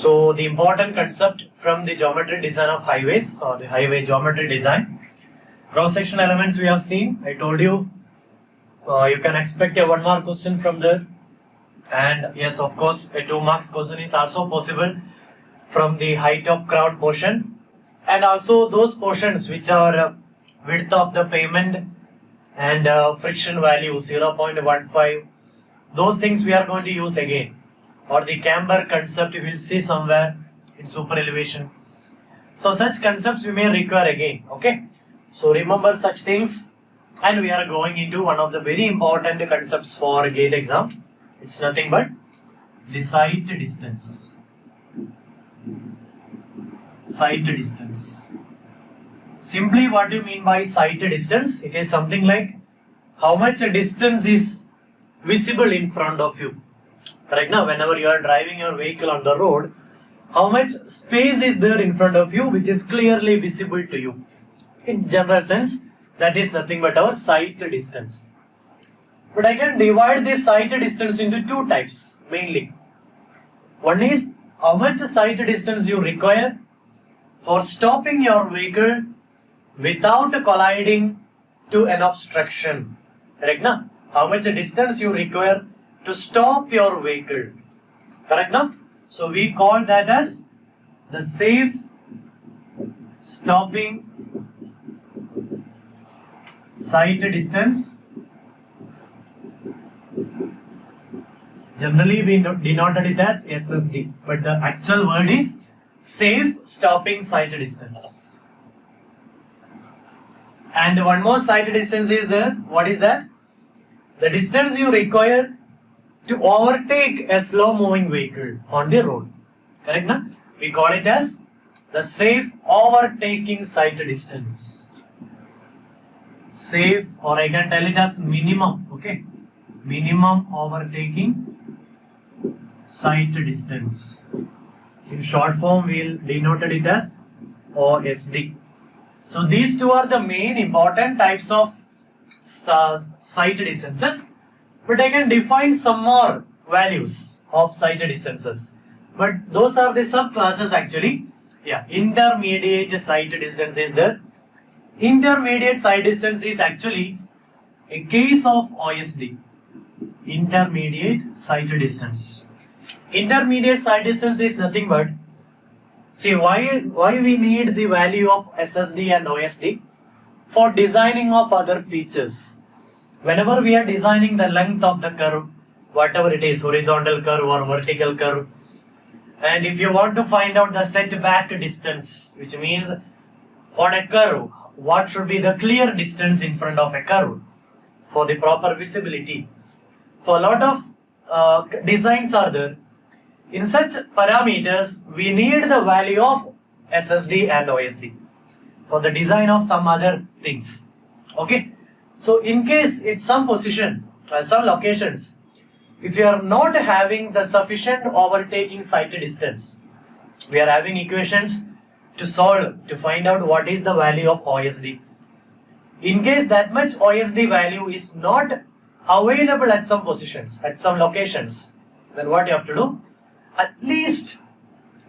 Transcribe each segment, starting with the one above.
So the important concept from the geometry design of highways or the highway geometry design. Cross-section elements we have seen. I told you you can expect a 1 mark question from there, and yes, of course, a 2 marks question is also possible from the height of crowd portion, and also those portions which are width of the pavement and friction value 0.15. Those things we are going to use again, or the camber concept we will see somewhere in super elevation. So such concepts we may require again. Okay, so remember such things, and we are going into one of the very important concepts for GATE exam. It's nothing but the sight distance. Sight distance. Simply, what do you mean by sight distance? It is something like how much distance is visible in front of you. Right now, whenever you are driving your vehicle on the road, how much space is there in front of you which is clearly visible to you? In general sense, that is nothing but our sight distance. But I can divide this sight distance into two types mainly. One is how much sight distance you require for stopping your vehicle without colliding to an obstruction. Correct now? How much distance you require to stop your vehicle. Correct now? So we call that as the safe stopping sight distance. Generally we denoted it as SSD, but the actual word is safe stopping sight distance. And one more sight distance is there. What is that? The distance you require to overtake a slow moving vehicle on the road. Correct na? We call it as the safe overtaking sight distance. Safe, or I can tell it as minimum. Okay, minimum overtaking sight distance. In short form, we'll denoted it as OSD. So these two are the main important types of sight distances. But I can define some more values of sight distances. But those are the subclasses actually. Yeah, intermediate sight distance is there. Intermediate sight distance is actually a case of OSD. Intermediate sight distance. Intermediate sight distance is nothing but, see, why we need the value of SSD and OSD? For designing of other features. Whenever we are designing the length of the curve, whatever it is, horizontal curve or vertical curve, and if you want to find out the setback distance, which means on a curve, what should be the clear distance in front of a curve for the proper visibility. For a lot of designs are there. In such parameters, we need the value of SSD and OSD for the design of some other things. Okay. So in case it's some position, some locations, if you are not having the sufficient overtaking sight distance, we are having equations to solve to find out what is the value of OSD. In case that much OSD value is not available at some positions, at some locations, then what you have to do? At least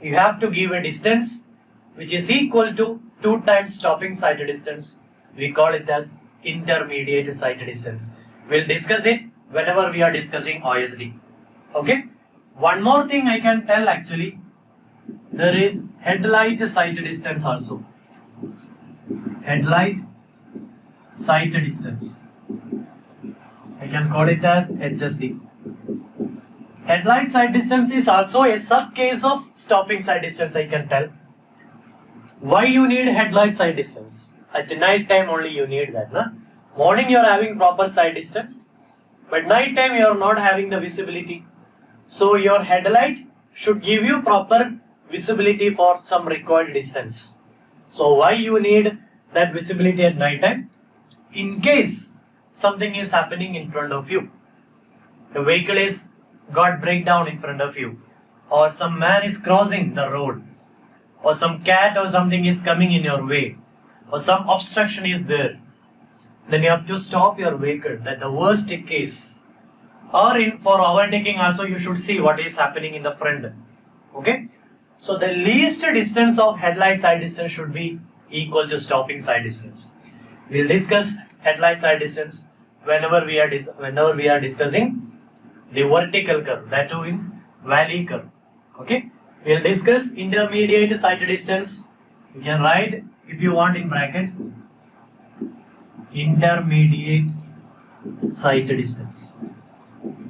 you have to give a distance which is equal to 2 times stopping sight distance. We call it as intermediate sight distance. We'll discuss it whenever we are discussing OSD. Okay. One more thing I can tell actually, there is headlight sight distance also. Headlight sight distance. I can call it as HSD. Headlight sight distance is also a sub case of stopping sight distance, I can tell. Why you need headlight sight distance? At night time only you need that. Na? Morning you are having proper sight distance, but night time you are not having the visibility. So your headlight should give you proper visibility for some required distance. So why you need that visibility at night time? In case something is happening in front of you. The vehicle is got breakdown in front of you, or some man is crossing the road, or some cat or something is coming in your way, or some obstruction is there, then you have to stop your vehicle. That's the worst case. Or for overtaking also you should see what is happening in the front. Okay. So the least distance of headlight side distance should be equal to stopping side distance. We'll discuss headlight side distance whenever we are discussing the vertical curve, that too in valley curve. Okay, we'll discuss intermediate side distance. You can write, if you want, in bracket, intermediate side distance.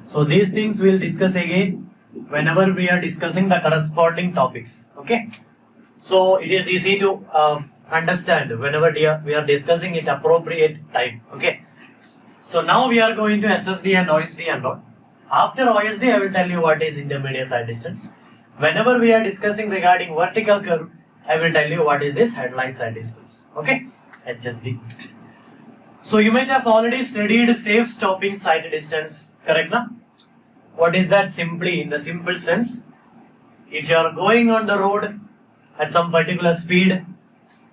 So these things we'll discuss again whenever we are discussing the corresponding topics. Okay, so it is easy to understand whenever we are discussing it appropriate time. Okay, so now we are going to SSD and OSD and all. After OSD, I will tell you what is intermediate side distance. Whenever we are discussing regarding vertical curve, I will tell you what is this headlight side distance. Okay, HSD. So you might have already studied safe stopping side distance, correct na? What is that? Simply, in the simple sense, if you are going on the road at some particular speed,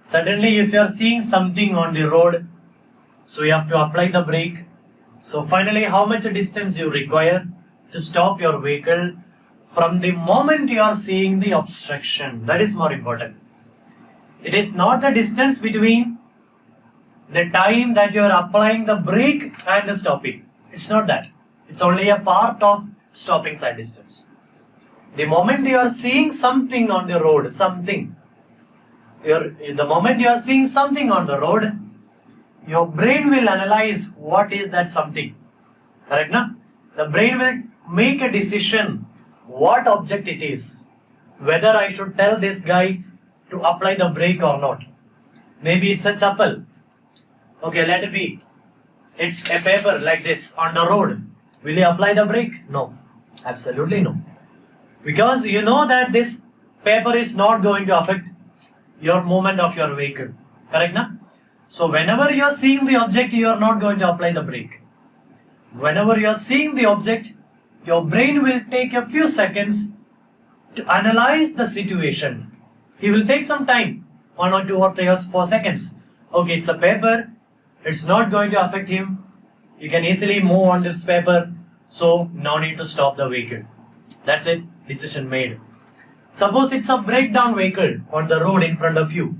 suddenly if you are seeing something on the road, so you have to apply the brake. So finally, how much distance you require to stop your vehicle from the moment you are seeing the obstruction? That is more important. It is not the distance between the time that you are applying the brake and the stopping. It's not that. It's only a part of stopping side distance. The moment you are seeing something on the road, the moment you are seeing something on the road, your brain will analyze what is that something. Correct na? The brain will make a decision what object it is, whether I should tell this guy to apply the brake or not. Maybe it's a chapel. Okay, let it be. It's a paper like this on the road. Will you apply the brake? No, absolutely no. Because you know that this paper is not going to affect your movement of your vehicle. Correct na? So whenever you are seeing the object, you are not going to apply the brake. Whenever you are seeing the object, your brain will take a few seconds to analyze the situation. He will take some time, 1 or 2 or 3 or 4 seconds. Okay, it's a paper. It's not going to affect him. You can easily move on this paper. So no need to stop the vehicle. That's it. Decision made. Suppose it's a breakdown vehicle on the road in front of you.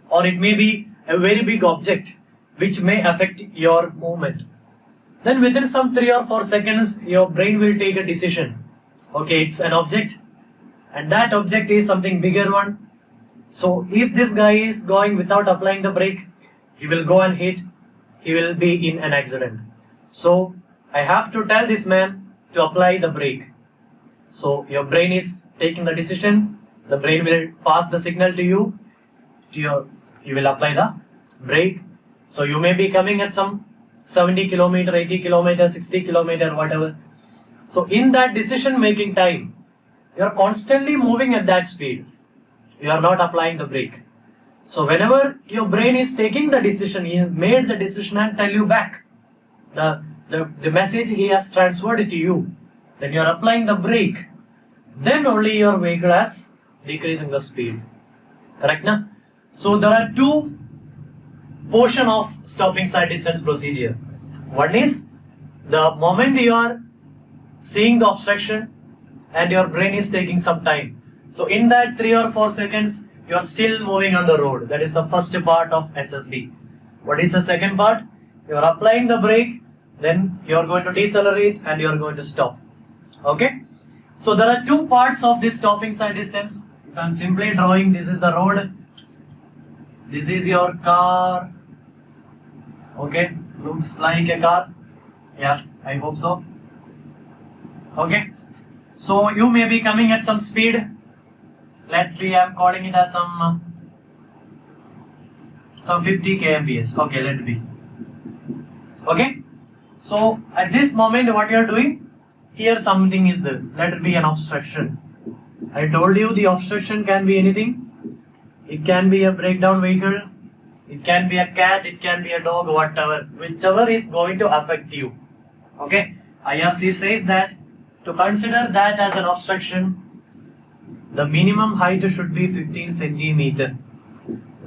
Or it may be a very big object which may affect your movement. Then within some 3 or 4 seconds, your brain will take a decision. Okay, it's an object. And that object is something bigger one. So if this guy is going without applying the brake, he will go and hit. He will be in an accident. So I have to tell this man to apply the brake. So your brain is taking the decision. The brain will pass the signal to you. You will apply the brake. So you may be coming at some 70 kilometer, 80 kilometer, 60 kilometer, whatever. So in that decision making time, you are constantly moving at that speed. You are not applying the brake. So whenever your brain is taking the decision, he has made the decision and tell you back the message he has transferred to you, then you are applying the brake. Then only your vehicle has decreasing the speed. Correct na? So there are 2 portion of stopping side distance procedure. One is the moment you are seeing the obstruction and your brain is taking some time. So in that 3 or 4 seconds, you are still moving on the road. That is the first part of SSD. What is the second part? You are applying the brake, then you are going to decelerate and you are going to stop. Okay? So there are 2 parts of this stopping side distance. If I am simply drawing, this is the road. This is your car. Okay? Looks like a car. Yeah, I hope so. Okay? So you may be coming at some speed. Let me, I am calling it as some 50 kmph. Okay, let it be. Okay? So at this moment, what you are doing? Here something is there. Let it be an obstruction. I told you the obstruction can be anything. It can be a breakdown vehicle. It can be a cat. It can be a dog. Whatever. Whichever is going to affect you. Okay? IRC says that to consider that as an obstruction, the minimum height should be 15 centimeter,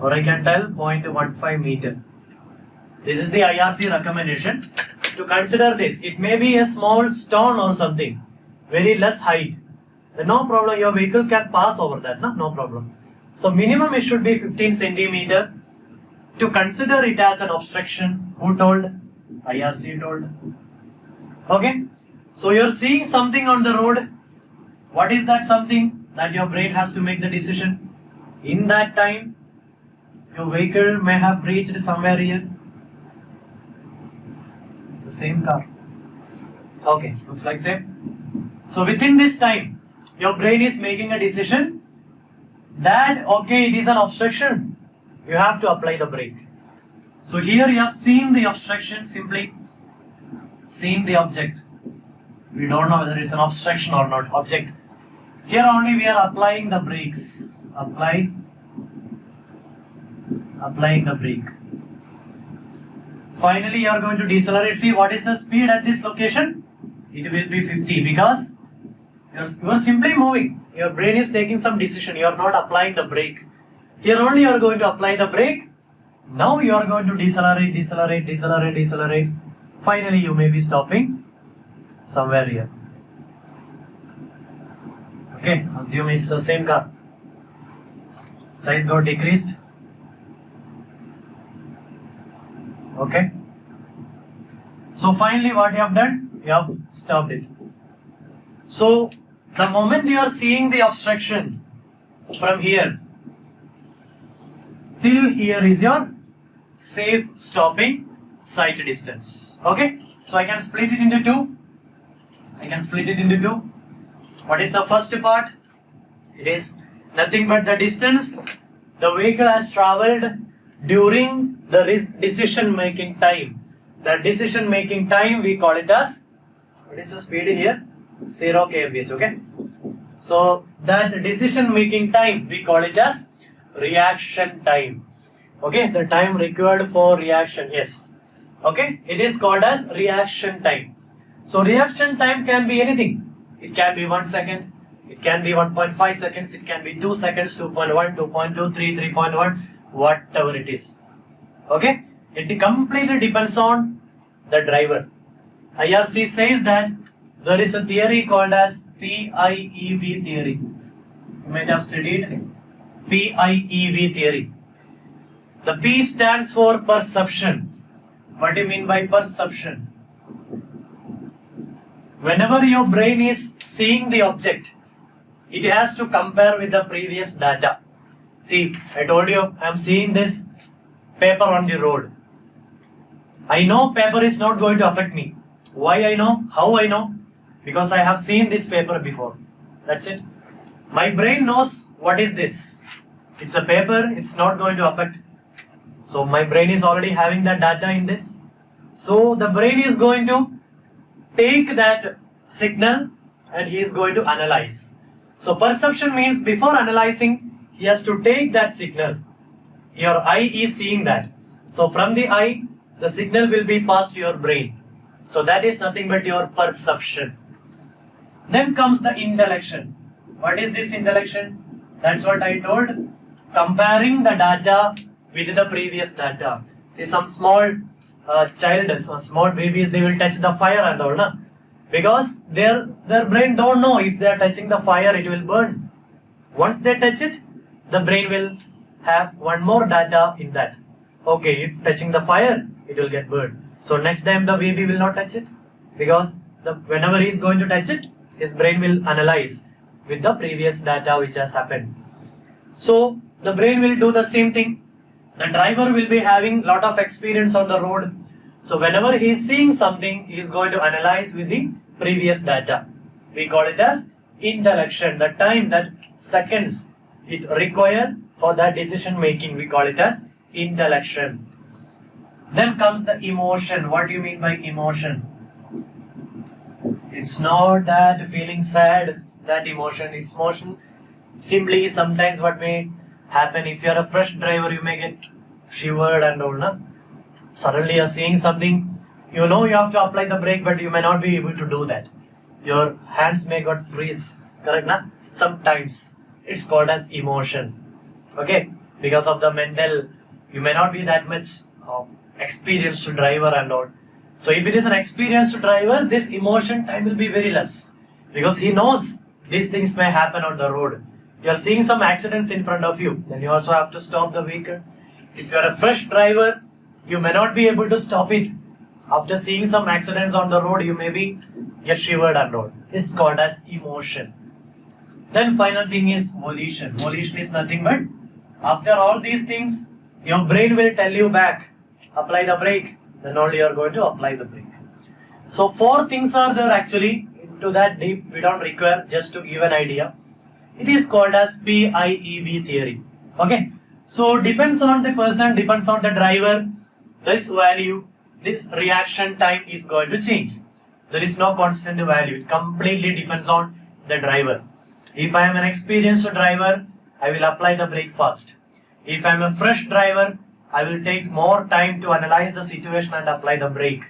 or I can tell 0.15 meter. This is the IRC recommendation. To consider this, it may be a small stone or something, very less height. then no problem, your vehicle can pass over that, no problem. So minimum it should be 15 centimeter. To consider it as an obstruction, who told? IRC told. Okay, so you're seeing something on the road. What is that something that your brain has to make the decision? In that time, your vehicle may have reached somewhere here. The same car. Okay, looks like same. So within this time, your brain is making a decision that, okay, it is an obstruction. You have to apply the brake. So here you have seen the obstruction, simply seen the object. We don't know whether it's an obstruction or not. Object. Here only we are applying the brakes. Applying the brake. Finally, you are going to decelerate. See what is the speed at this location? It will be 50 because you are simply moving. Your brain is taking some decision. You are not applying the brake. Here only you are going to apply the brake. Now you are going to decelerate. Finally, you may be stopping somewhere here. Okay, assume it's the same car. Size got decreased. Okay. So finally what you have done? You have stopped it. So the moment you are seeing the obstruction from here till here is your safe stopping sight distance. Okay. So I can split it into two. What is the first part? It is nothing but the distance the vehicle has travelled during the decision making time. The decision making time we call it as, what is the speed here? 0 kmph. Okay. So that decision making time we call it as reaction time. Okay, the time required for reaction. Yes. Okay, it is called as reaction time. So reaction time can be anything. It can be 1 second, it can be 1.5 seconds, it can be 2 seconds, 2.1, 2.2, 3, 3.1, whatever it is. Okay, it completely depends on the driver. IRC says that there is a theory called as PIEV theory. You might have studied PIEV theory. The P stands for perception. What do you mean by perception? Whenever your brain is seeing the object, it has to compare with the previous data. See, I told you I am seeing this paper on the road. I know paper is not going to affect me. Why I know? How I know? Because I have seen this paper before. That's it. My brain knows what is this. It's a paper, it's not going to affect. So my brain is already having that data in this. So the brain is going to take that signal and he is going to analyze. So perception means before analyzing, he has to take that signal. Your eye is seeing that. So from the eye, the signal will be passed to your brain. So that is nothing but your perception. Then comes the intellection. What is this intellection? That's what I told. Comparing the data with the previous data. See, some small child, some small babies, they will touch the fire and all, na? Because their brain don't know if they are touching the fire, it will burn. Once they touch it, the brain will have one more data in that. Okay, if touching the fire, it will get burned. So next time the baby will not touch it, because whenever he is going to touch it, his brain will analyze with the previous data which has happened. So the brain will do the same thing. The driver will be having lot of experience on the road. So whenever he is seeing something, he is going to analyze with the previous data. We call it as intellection. The time, that seconds it requires for that decision making, we call it as intellection. Then comes the emotion. What do you mean by emotion? It's not that feeling sad, that emotion. It's emotion. Simply sometimes what may happen, if you are a fresh driver, you may get shivered and all, na? Suddenly you are seeing something, you know you have to apply the brake, but you may not be able to do that. Your hands may got freeze, correct, na? Sometimes it's called as emotion. Okay, because of the mental, you may not be that much experienced driver and all. So if it is an experienced driver, this emotion time will be very less, because he knows these things may happen on the road. You are seeing some accidents in front of you, then you also have to stop the vehicle. If you are a fresh driver, you may not be able to stop it. After seeing some accidents on the road, you maybe get shivered and all. It's called as emotion. Then final thing is volition. Volition is nothing but after all these things, your brain will tell you back, apply the brake, then only you are going to apply the brake. So 4 things are there actually. Into that deep we don't require, just to give an idea. It is called as PIEV theory. Okay. So depends on the person, depends on the driver, this value, this reaction time is going to change. There is no constant value. It completely depends on the driver. If I am an experienced driver, I will apply the brake fast. If I am a fresh driver, I will take more time to analyze the situation and apply the brake.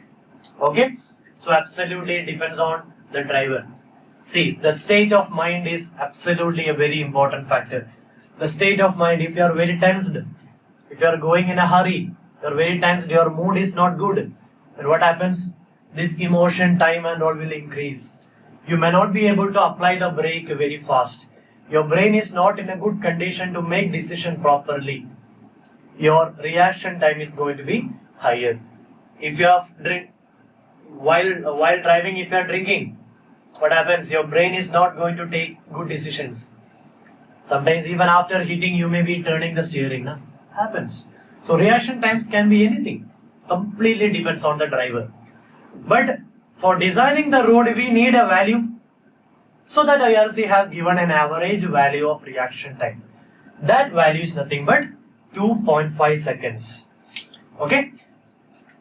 Okay. So absolutely it depends on the driver. See, the state of mind is absolutely a very important factor. The state of mind, if you are very tensed, if you are going in a hurry, you are very tensed, your mood is not good, then what happens? This emotion time and all will increase. You may not be able to apply the brake very fast. Your brain is not in a good condition to make decision properly. Your reaction time is going to be higher. If you have while driving, if you are drinking, what happens? Your brain is not going to take good decisions. Sometimes even after hitting, you may be turning the steering. Happens. So reaction times can be anything. Completely depends on the driver. But for designing the road, we need a value. So that IRC has given an average value of reaction time. That value is nothing but 2.5 seconds. Okay.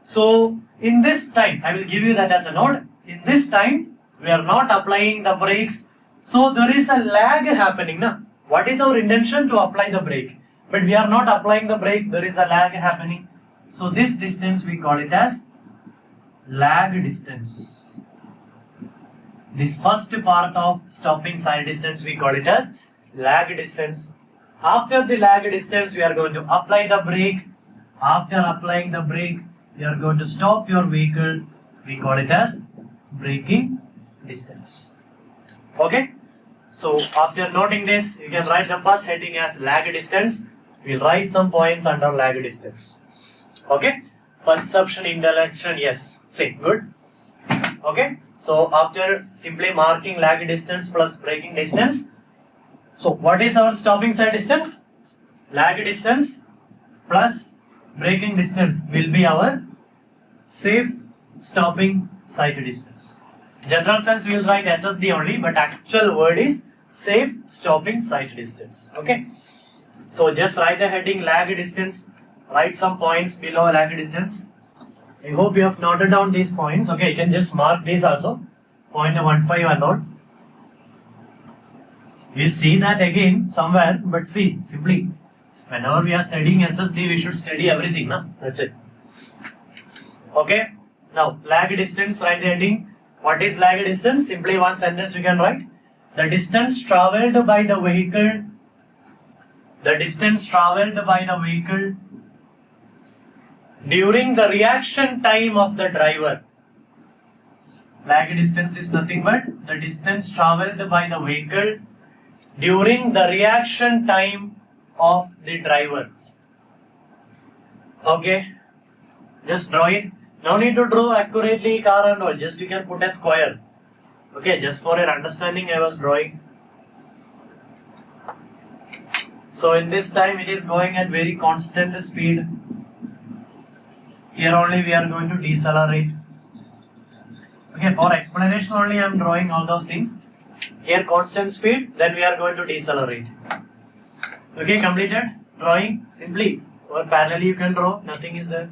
So in this time, I will give you that as a note. In this time, we are not applying the brakes. So there is a lag happening. What is our intention? To apply the brake. But we are not applying the brake. There is a lag happening. So this distance we call it as lag distance. This first part of stopping side distance we call it as lag distance. After the lag distance, we are going to apply the brake. After applying the brake, we are going to stop your vehicle. We call it as braking distance. Okay. So after noting this, you can write the first heading as lag distance. We'll write some points under lag distance. Okay. Perception, intellection, yes. Say good. Okay. So after simply marking lag distance plus braking distance, so what is our stopping side distance? Lag distance plus braking distance will be our safe stopping side distance. General sense we will write SSD only, but actual word is safe stopping side distance. Okay. So just write the heading lag distance. Write some points below lag distance. I hope you have noted down these points. Okay, you can just mark these also. 0.15 and all. We'll see that again somewhere, but see, simply, whenever we are studying SSD, we should study everything, na? That's it. Okay, now lag distance, write the heading. What is lag distance? Simply one sentence you can write. The distance travelled by the vehicle. The distance travelled by the vehicle during the reaction time of the driver. Lag distance is nothing but the distance travelled by the vehicle during the reaction time of the driver. Okay, just draw it. No need to draw accurately car and all, just you can put a square. Okay, just for your understanding I was drawing. So in this time it is going at very constant speed. Here only we are going to decelerate. Okay, for explanation only I am drawing all those things. Here constant speed, then we are going to decelerate. Okay, completed? Drawing, simply, or parallelly you can draw, nothing is there.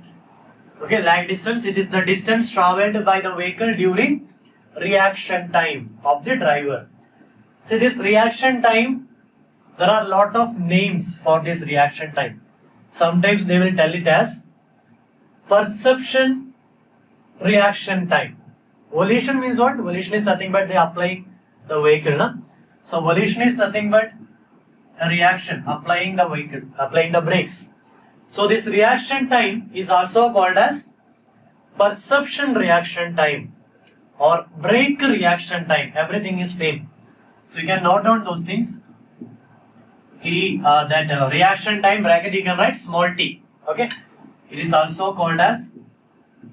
Okay, lag distance, it is the distance travelled by the vehicle during reaction time of the driver. See this reaction time, there are a lot of names for this reaction time. Sometimes they will tell it as perception reaction time. Volition means what? Volition is nothing but they applying the vehicle. Na? So volition is nothing but a reaction, applying the vehicle, applying the brakes. So this reaction time is also called as perception reaction time or brake reaction time. Everything is same. So you can note down those things. Reaction time bracket you can write small t. Okay. It is also called as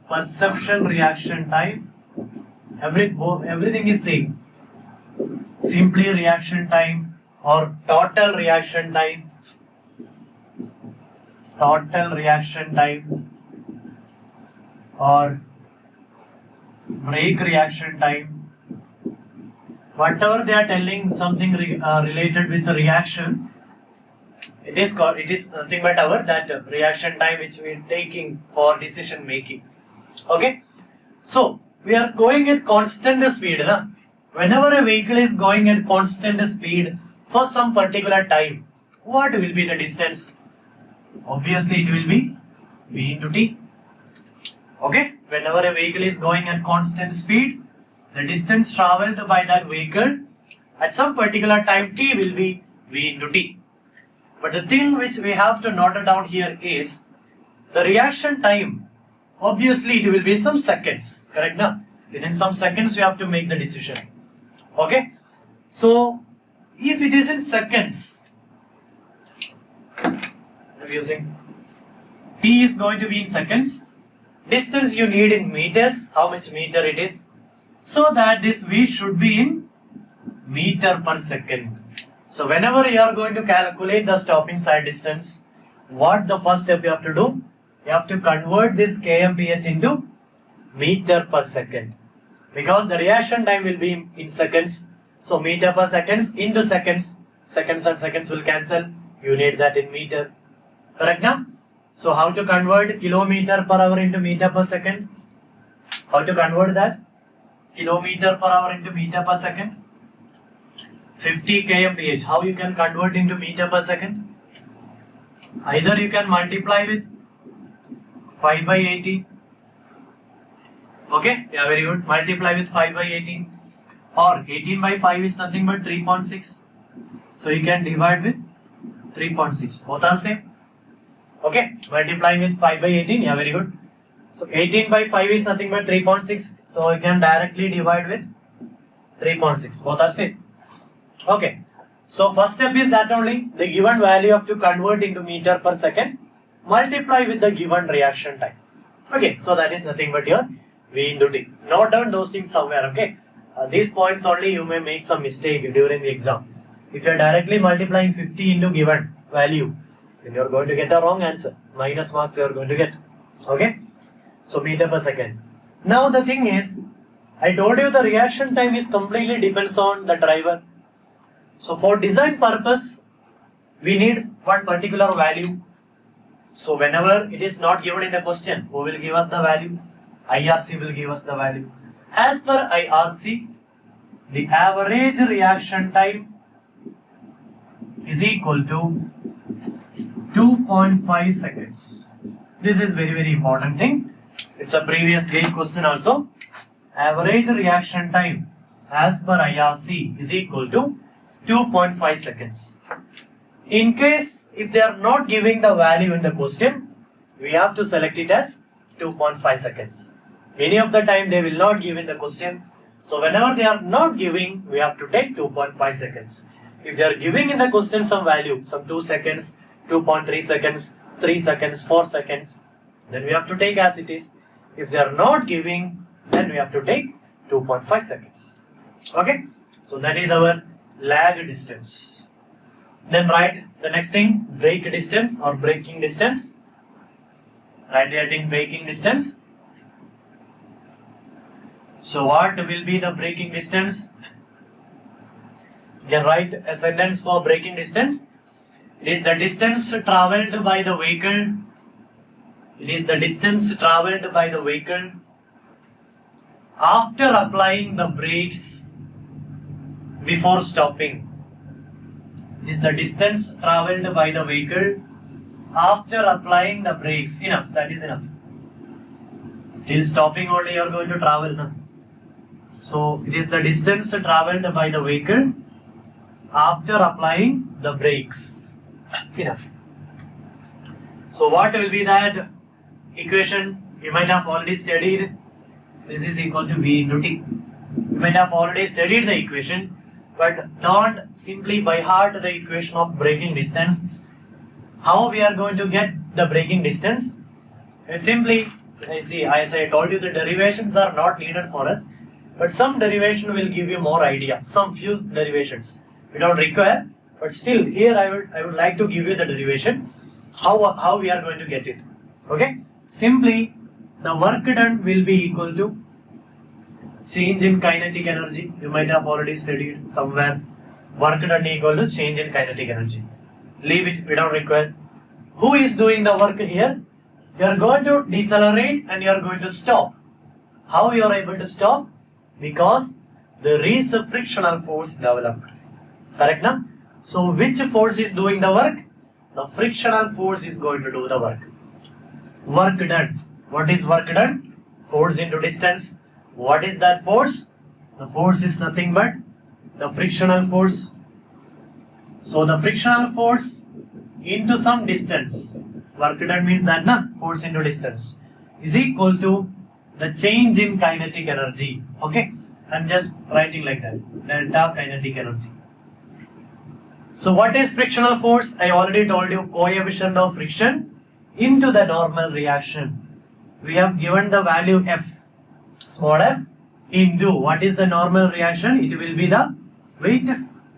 perception reaction time. Everything is same. Simply reaction time or total reaction time. Total reaction time or break reaction time. Whatever they are telling something related with the reaction, it is nothing but that reaction time which we are taking for decision making. Okay, so we are going at constant speed. Na? Whenever a vehicle is going at constant speed for some particular time, what will be the distance? Obviously, it will be v into t. Okay, whenever a vehicle is going at constant speed, the distance traveled by that vehicle at some particular time t will be v into t. But the thing which we have to note it down here is the reaction time. Obviously, it will be some seconds, correct? Na? Within some seconds, you have to make the decision. Okay, so if it is in seconds, I'm using t is going to be in seconds. Distance you need in meters, how much meter it is, so that this v should be in meter per second. So whenever you are going to calculate the stopping side distance, what the first step you have to do? You have to convert this kmph into meter per second, because the reaction time will be in seconds. So meter per seconds into seconds, seconds and seconds will cancel. You need that in meter, correct now? So how to convert kilometer per hour into meter per second? How to convert that? Kilometer per hour into meter per second? 50 kmph. How you can convert into meter per second? Either you can multiply with 5 by 18. Okay, yeah, very good. Multiply with 5 by 18. Or 18 by 5 is nothing but 3.6. So you can divide with 3.6. Both are same. Okay, multiplying with 5 by 18, yeah, very good. So 18 by 5 is nothing but 3.6. So you can directly divide with 3.6. Both are same. Okay, so first step is that only the given value have to convert into meter per second, multiply with the given reaction time. Okay, so that is nothing but your v into t. Note down those things somewhere. Okay, these points only you may make some mistake during the exam. If you are directly multiplying 50 into given value, then you are going to get a wrong answer. Minus marks you are going to get. Okay, so meter per second. Now the thing is, I told you the reaction time is completely depends on the driver. So for design purpose, we need one particular value. So whenever it is not given in the question, who will give us the value? IRC will give us the value. As per IRC, the average reaction time is equal to 2.5 seconds. This is very important thing. It's a previous gate question also. Average reaction time as per IRC is equal to 2.5 seconds. In case if they are not giving the value in the question, we have to select it as 2.5 seconds. Many of the time they will not give in the question. So whenever they are not giving, we have to take 2.5 seconds. If they are giving in the question some value, some 2 seconds, 2.3 seconds, 3 seconds, 4 seconds, then we have to take as it is. If they are not giving, then we have to take 2.5 seconds. Okay, so that is our lag distance. Then write the next thing, break distance or braking distance. Write the heading braking distance. So what will be the braking distance? You can write a sentence for braking distance. It is the distance travelled by the vehicle. It is the distance travelled by the vehicle after applying the brakes before stopping. It is the distance travelled by the vehicle after applying the brakes. Enough, that is enough. Till stopping only you are going to travel. No? So it is the distance travelled by the vehicle after applying the brakes. Enough. So what will be that equation? You might have already studied. This is equal to v into t. You might have already studied the equation. but don't simply by heart the equation of braking distance. How we are going to get the braking distance? It's simply, see, as I told you, the derivations are not needed for us, but some derivation will give you more idea. Some few derivations we don't require, but still here I would like to give you the derivation, how we are going to get it. Okay, simply the work done will be equal to change in kinetic energy. You might have already studied somewhere. Work done equal to change in kinetic energy. Leave it, we don't require. Who is doing the work here? You are going to decelerate and you are going to stop. How you are able to stop? Because there is a frictional force developed. Correct now? So which force is doing the work? The frictional force is going to do the work. Work done. What is work done? Force into distance. What is that force? The force is nothing but the frictional force. So the frictional force into some distance. Work done means that force into distance is equal to the change in kinetic energy. Okay, I'm just writing like that, delta kinetic energy. So what is frictional force? I already told you, coefficient of friction into the normal reaction. We have given the value F, small f, into what is the normal reaction? It will be the weight.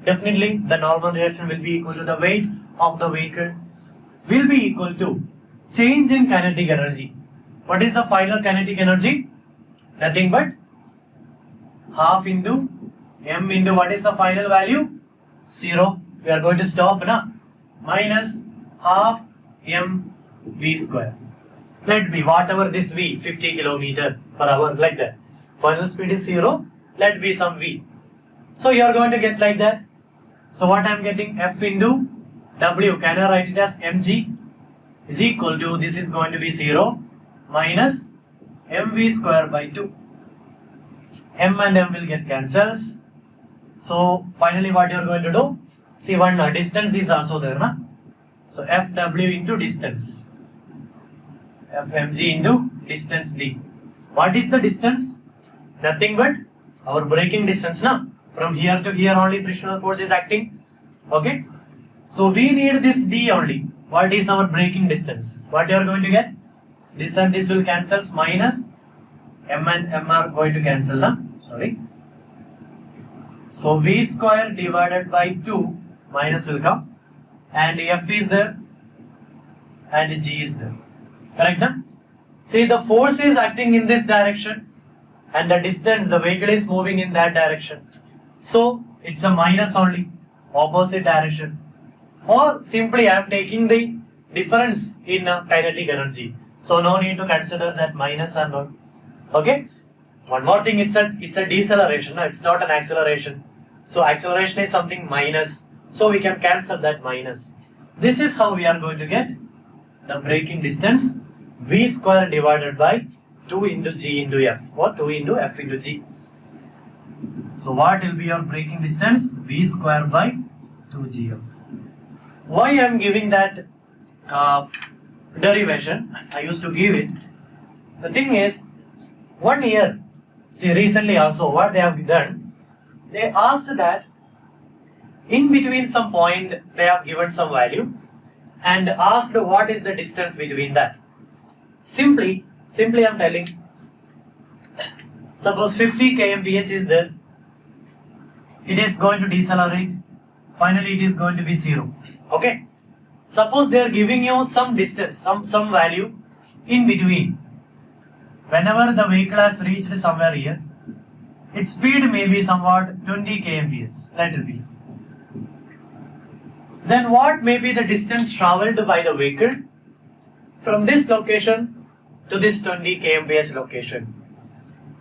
Definitely the normal reaction will be equal to the weight of the vehicle, will be equal to change in kinetic energy. What is the final kinetic energy? Nothing but half into m into what is the final value? 0. We are going to stop now. Minus half m v square. Let be whatever this v, 50 km per hour, like that. Final speed is 0. Let be some v. So you are going to get like that. So what I am getting, F into W, can I write it as mg, is equal to, this is going to be 0 minus mv square by 2. M and M will get cancelled. So finally what you are going to do, see one distance is also there, na? So Fw into distance, Fmg into distance d. What is the distance? Nothing but our braking distance, na? From here to here only frictional force is acting. Okay, so we need this d only. What is our braking distance? What you are going to get? This and this will cancel, minus m and m are going to cancel, na? Sorry. So v square divided by 2, minus will come, and F is there and G is there. Correct, na? See, the force is acting in this direction and the distance, the vehicle is moving in that direction. So it's a minus only, opposite direction. Or simply I am taking the difference in kinetic energy. So no need to consider that minus or not. Okay. One more thing, it's a deceleration. No? It's not an acceleration. So acceleration is something minus. So we can cancel that minus. This is how we are going to get the braking distance, v square divided by 2 into g into f, or 2 into f into g. So what will be your braking distance? V square by 2gf. Why I am giving that derivation? I used to give it. The thing is, 1 year, see recently also what they have done, they asked that in between some point they have given some value and asked what is the distance between that. Simply I am telling, suppose 50 kmph is there, it is going to decelerate, finally it is going to be 0. Okay, suppose they are giving you some distance, some value in between. Whenever the vehicle has reached somewhere here, its speed may be somewhat 20 kmph, let it be. Then what may be the distance travelled by the vehicle from this location to this 20 kmph location?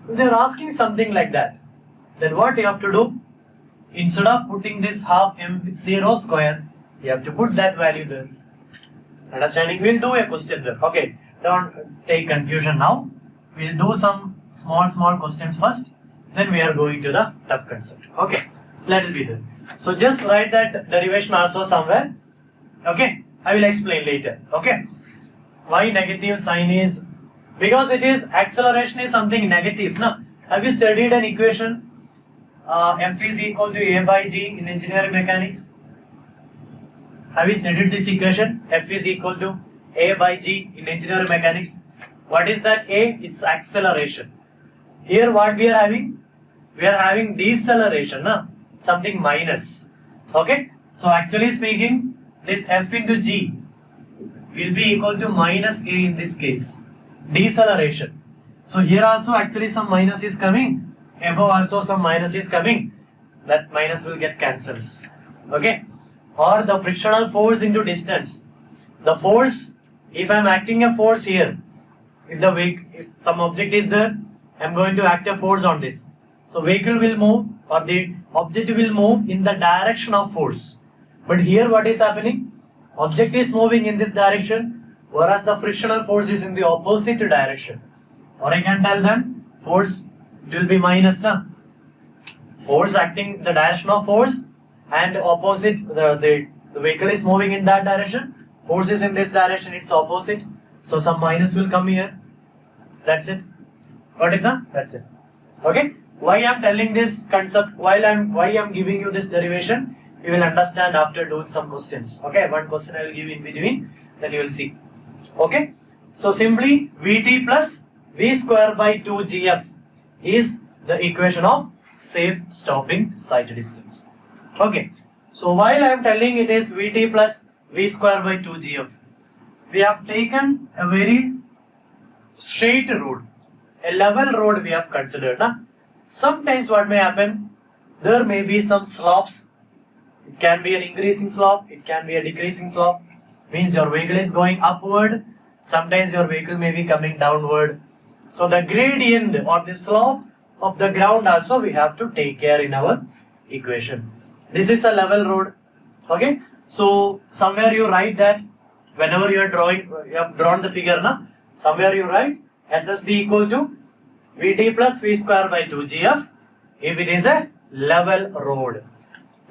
If they are asking something like that, then what you have to do? Instead of putting this half m0 square, you have to put that value there. Understanding? We'll do a question there. Okay, don't take confusion now. We'll do some small questions first, then we are going to the tough concept. Okay, let it be there. So just write that derivation also somewhere. Okay, I will explain later. Okay, why negative sign is? Because it is acceleration is something negative. No? Have you studied an equation? F is equal to A by G in engineering mechanics? Have you studied this equation? F is equal to A by G in engineering mechanics. What is that A? It's acceleration. Here what we are having? We are having deceleration, na? Something minus. Okay? So actually speaking, this F into G will be equal to minus A in this case. Deceleration. So here also actually some minus is coming. Above also some minus is coming. That minus will get cancels. Okay? Or the frictional force into distance. The force, if I am acting a force here, if some object is there, I am going to act a force on this. So vehicle will move, or the object will move in the direction of force. But here what is happening? Object is moving in this direction, whereas the frictional force is in the opposite direction. Or I can tell them force, it will be minus, na? Force acting the direction of force, and opposite, the vehicle is moving in that direction, force is in this direction, it's opposite, so some minus will come here. That's it. Got it, na? That's it. Okay? Why I am telling this concept, why I am giving you this derivation, you will understand after doing some questions. Okay? One question I will give in between, then you will see. Okay? So simply Vt plus V square by 2gf is the equation of safe stopping sight distance. Okay, so while I am telling it is Vt plus V square by 2gf, we have taken a very straight road, a level road we have considered. Na? Sometimes what may happen, there may be some slopes. It can be an increasing slope, it can be a decreasing slope. Means your vehicle is going upward, sometimes your vehicle may be coming downward. So the gradient or the slope of the ground also we have to take care in our equation. This is a level road. Okay. So somewhere you write that whenever you are drawing, you have drawn the figure, na? Somewhere you write SSD equal to Vt plus V square by 2gf if it is a level road.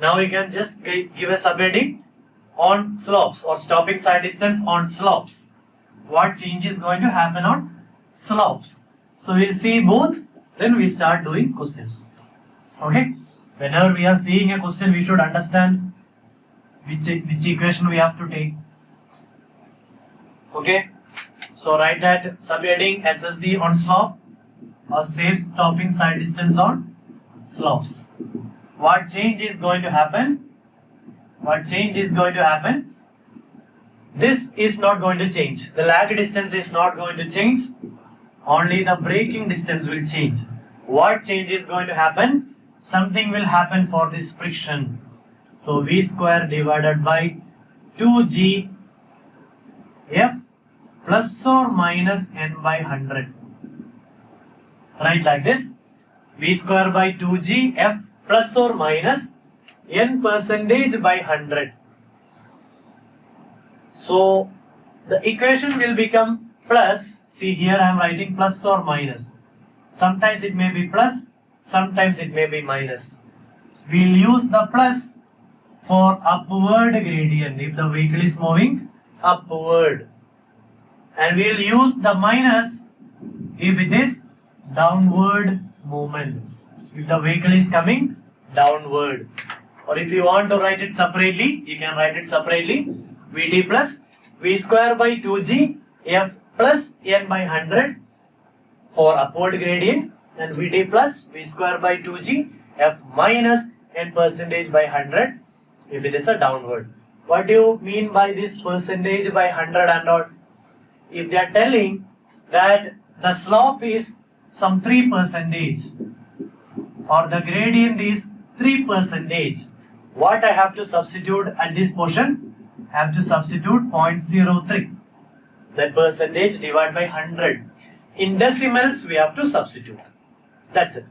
Now we can just give a subheading on slopes or stopping sight distance on slopes. What change is going to happen on slopes? So we'll see both, then we start doing questions. Okay? Whenever we are seeing a question, we should understand which equation we have to take. Okay? So write that subheading SSD on slope or safe stopping sight distance on slopes. What change is going to happen? What change is going to happen? This is not going to change. The lag distance is not going to change. Only the braking distance will change. What change is going to happen? Something will happen for this friction. So V square divided by 2g F plus or minus n by 100. Write like this. V square by 2g F plus or minus n percentage by 100. So the equation will become plus. See here I am writing plus or minus. Sometimes it may be plus, sometimes it may be minus. We'll use the plus for upward gradient if the vehicle is moving upward. And we'll use the minus if it is downward movement. If the vehicle is coming downward. Or if you want to write it separately, you can write it separately. Vt plus V square by 2g F plus n by 100 for upward gradient, and Vt plus V square by 2g F minus n percentage by 100 if it is a downward. What do you mean by this percentage by 100 and all? If they are telling that the slope is some 3% or the gradient is 3%, what I have to substitute at this portion? I have to substitute 0.03. That percentage divided by 100. In decimals we have to substitute. That's it.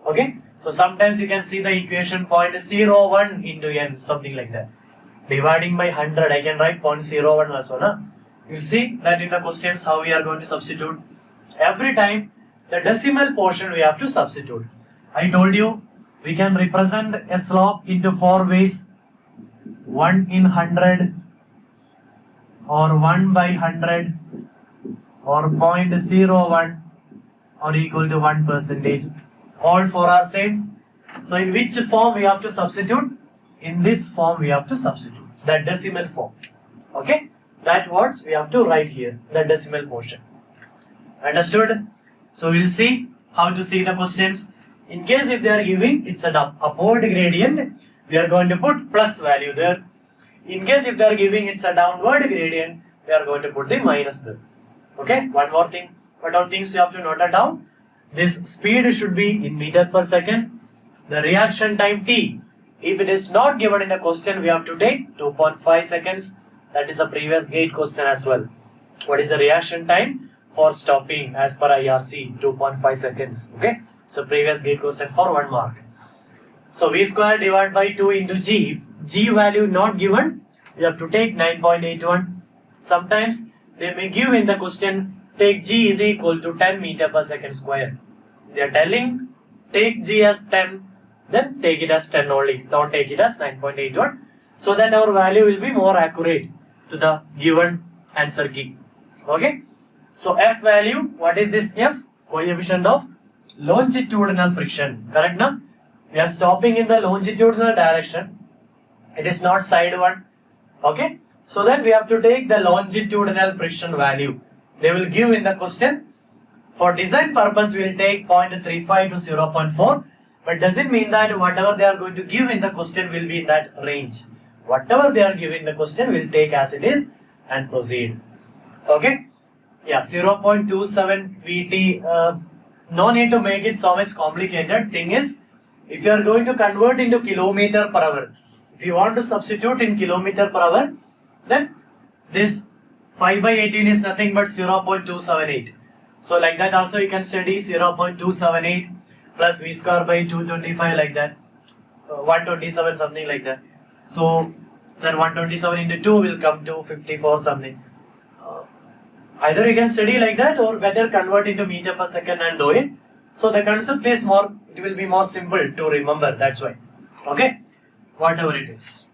Okay. So sometimes you can see the equation 0.01 into n, something like that. Dividing by 100, I can write 0.01 also. Na? You see that in the questions how we are going to substitute. Every time the decimal portion we have to substitute. I told you we can represent a slope into 4 ways. 1 in 100 or 1 by 100 or 0.01 or equal to 1%. All 4 are same. So in which form we have to substitute? In this form we have to substitute, that decimal form. Okay, that words we have to write here, the decimal portion. Understood? So we'll see how to see the questions. In case if they are giving it's an upward gradient, we are going to put plus value there. In case if they are giving it's a downward gradient, we are going to put the minus there. Okay, one more thing. What all things you have to note it down? This speed should be in meter per second. The reaction time T, if it is not given in the question, we have to take 2.5 seconds. That is a previous gate question as well. What is the reaction time for stopping as per IRC? 2.5 seconds. Okay, it's a previous gate question for 1 mark. So V square divided by 2 into G. If G value not given, we have to take 9.81. Sometimes they may give in the question, take G is equal to 10 meter per second square. They are telling, take G as 10, then take it as 10 only. Don't take it as 9.81. So that our value will be more accurate to the given answer key. Okay. So F value, what is this F? Coefficient of longitudinal friction. Correct now? We are stopping in the longitudinal direction. It is not side one. Okay. So then we have to take the longitudinal friction value. They will give in the question. For design purpose, we will take 0.35 to 0.4. But doesn't mean that whatever they are going to give in the question will be in that range. Whatever they are giving the question, we'll take as it is and proceed. Okay. Yeah, 0.27 VT. No need to make it so much complicated. Thing is, if you are going to convert into kilometer per hour, if you want to substitute in kilometer per hour, then this 5 by 18 is nothing but 0.278. So like that also you can study 0.278 plus V square by 225 like that. 127 something like that. So then 127 into 2 will come to 54 something. Either you can study like that or better convert into meter per second and do it. So the concept is more, it will be more simple to remember, that's why. Okay, whatever it is.